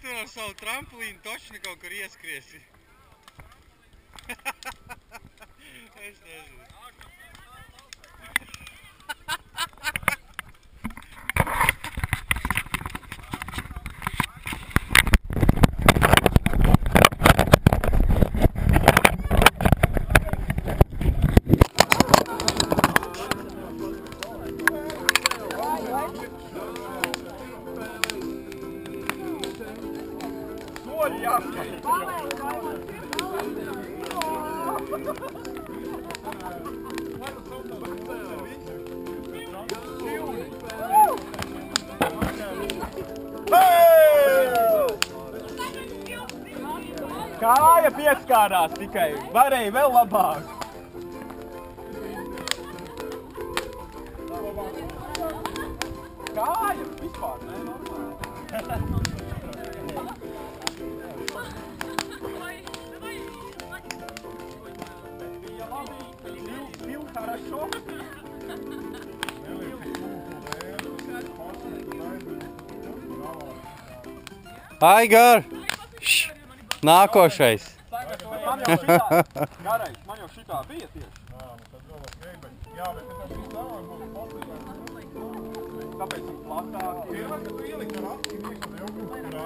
tu ar savu tramplīnu točni kaut kur ieskriesi. Es nezinu. Kāja pieskārās tikai, varēja vēl labāk. Kāja vispār, ne? Пил хорошо. Aigar! Nākošais! Man jau šitā, garais, man jau šitā bija tieši. Jā, bet tas bija savā būtu poslīgāk. Tāpēc ir platāk. Pirmā, kad tu ieliki ar apki, visam jau kurā.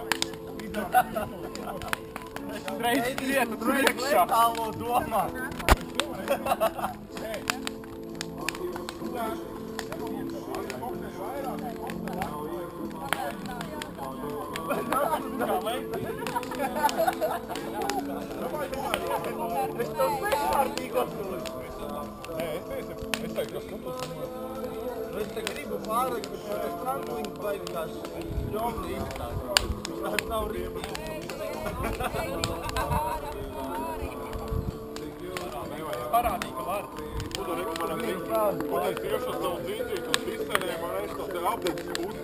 Es reiz lietu priekšā. Tālo domā. Es tev seškārtīgos nulēs. Nē, es teiktu, kas tu tu. Es te gribu pārāk, bet tas tramplings baigās ļomni izstāt. Tas nav rīmīgi. Parādīja, ka var. Tu to rekomendam zināt. Ko es iešu savu dzīvību un izcenēju, man es to te apdedzis pusi.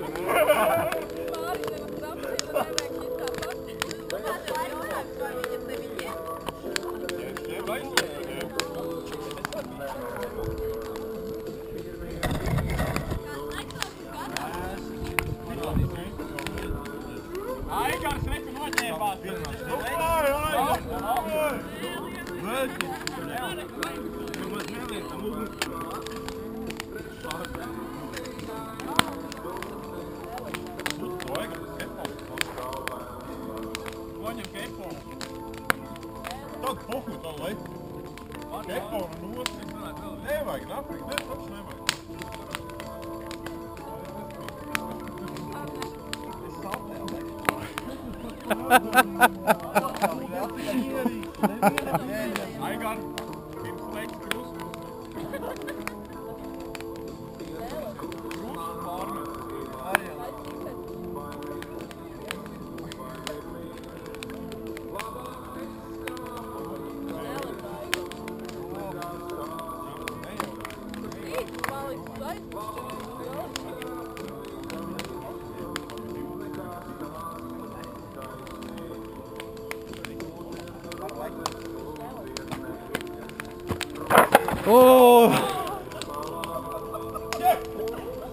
Aigars reku noķēpās. Noņem keponu. Tad pohuj tā lai. Keponu nost. Nevajag, naprik, ne, taču nevajag. Aigar, pirms laiks krustu. Krustu pārmet. Oh!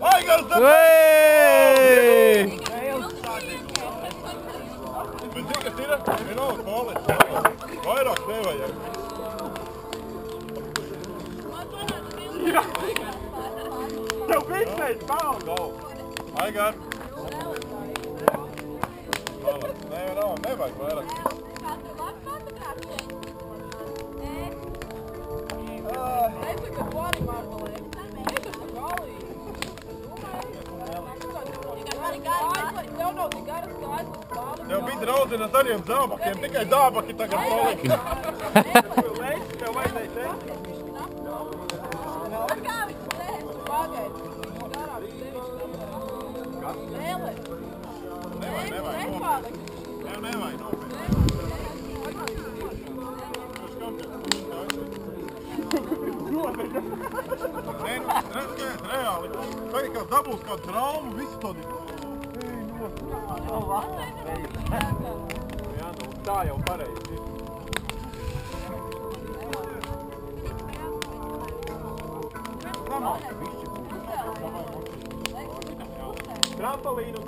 Aigars! Hey! Bet zini, kas ir? Vienalga paliec. Vairāk nevajag. Jā! Tev fiksēs paldu! Aigar! Paliec. Nevajag vairāk. Tev bija draudzina ar tādiem zābakiem, tikai zābaki tagad palika. Tev vajadzēja teikt. Nevajag, reāli. Tagad kā dabūs kādu traumu, visu tādi. Jā, nu, tā jau pareizi. Trampolinu